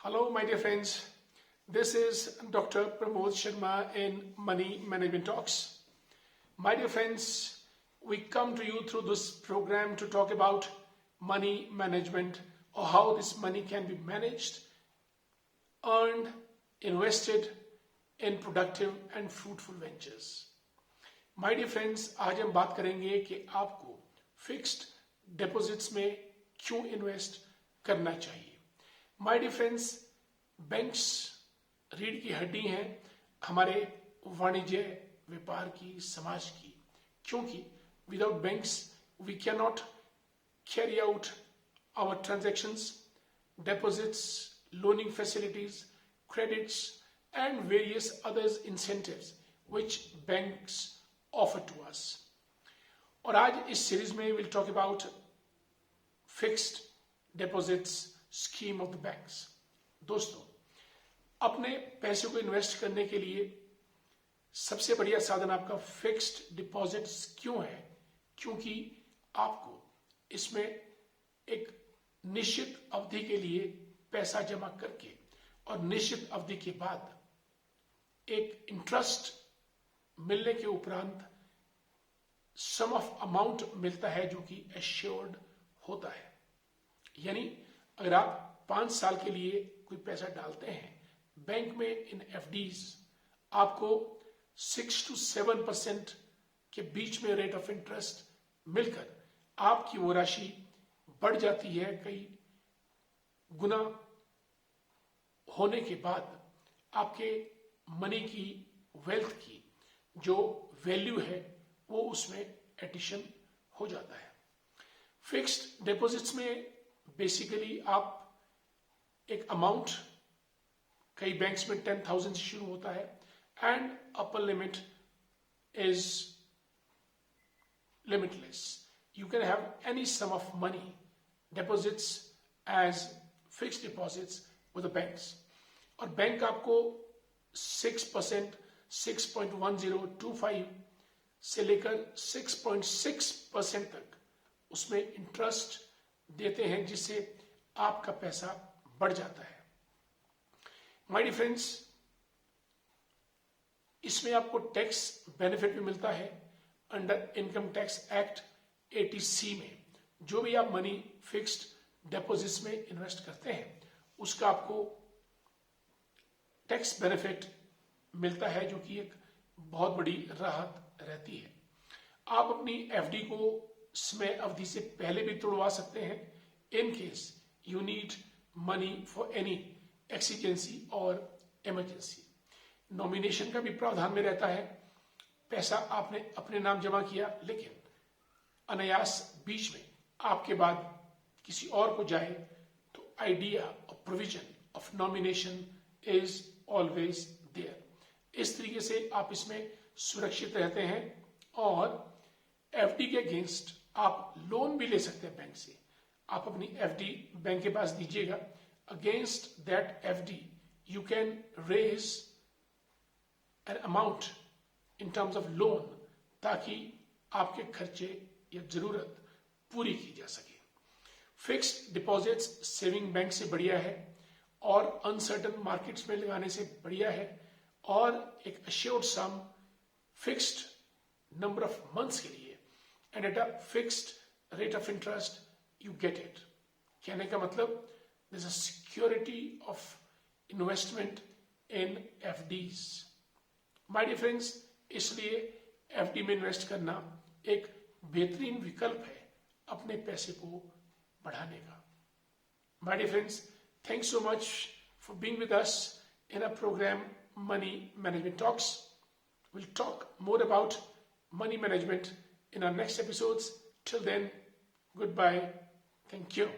Hello, my dear friends. This is Dr. Pramod Sharma in Money Management Talks. My dear friends, we come to you through this program to talk about money management or how this money can be managed, earned, invested in productive and fruitful ventures. My dear friends, आज हम बात करेंगे कि आपको fixed deposits में क्यों invest करना चाहिए। माय डियर फ्रेंड्स, बैंक्स रीढ़ की हड्डी हैं हमारे वाणिज्य व्यापार की, समाज की, क्योंकि without banks we can not carry out our transactions, deposits, loaning facilities, credits and various others incentives which banks offer to us. और आज इस सीरीज में we'll talk about fixed deposits scheme of the banks. दोस्तों, अपने पैसे को invest करने के लिए सबसे बढ़िया साधन आपका फिक्स्ड डिपॉजिट्स क्यों है? क्योंकि आपको इसमें एक निश्चित अवधि के लिए पैसा जमा करके और निश्चित अवधि के बाद एक इंटरेस्ट मिलने के उपरांत सम ऑफ अमाउंट मिलता है जो कि एश्योर्ड होता है। यानी अगर आप 5 साल के लिए कोई पैसा डालते हैं बैंक में इन एफडीज, आपको 6 to 7% के बीच में रेट ऑफ इंटरेस्ट मिलकर आपकी वो राशि बढ़ जाती है। कई गुना होने के बाद आपके मनी की, वेल्थ की जो वैल्यू है वो उसमें एडिशन हो जाता है। फिक्स्ड डिपॉजिट्स में बेसिकली आप एक अमाउंट, कई बैंक्स में 10,000 से शुरू होता है and upper limit is limitless. You can have any sum of money deposits as fixed deposits with the banks, और बैंक आपको 6%, 6.1025 से लेकर 6.6% तक उसमें इंटरेस्ट देते हैं, जिससे आपका पैसा बढ़ जाता है। माय डियर फ्रेंड्स, इसमें आपको टैक्स बेनिफिट भी मिलता है under income tax act 80C में। जो भी आप मनी फिक्स्ड डिपॉजिट्स में इन्वेस्ट करते हैं उसका आपको टैक्स बेनिफिट मिलता है, जो कि एक बहुत बड़ी राहत रहती है। आप अपनी एफडी को समय अवधि से पहले भी तोड़वा सकते हैं in case you need money for any exigency और इमरजेंसी। नॉमिनेशन का भी प्रावधान में रहता है। पैसा आपने अपने नाम जमा किया, लेकिन अनायास बीच में आपके बाद किसी और को जाए तो आइडिया और provision of nomination is always there. इस तरीके से आप इसमें सुरक्षित रहते हैं और एफडी के अगेंस्ट आप लोन भी ले सकते हैं बैंक से। आप अपनी एफडी बैंक के पास दीजिएगा, against that FD you can raise an amount in terms of loan, ताकि आपके खर्चे या जरूरत पूरी की जा सके। फिक्स्ड डिपॉजिट्स सेविंग बैंक से बढ़िया है और अनसर्टन मार्केट्स में लगाने से बढ़िया है, और एक assured sum fixed number of months के लिए and at a fixed rate of interest you get it. कहने का मतलब this a security of investment in FDs. My dear friends, इसलिए एफडी में इन्वेस्ट करना एक बेहतरीन विकल्प है अपने पैसे को बढ़ाने का। My dear friends, thanks so much for being with us in our program Money Management Talks. We'll talk more about money management in our next episodes. Till then, goodbye. Thank you.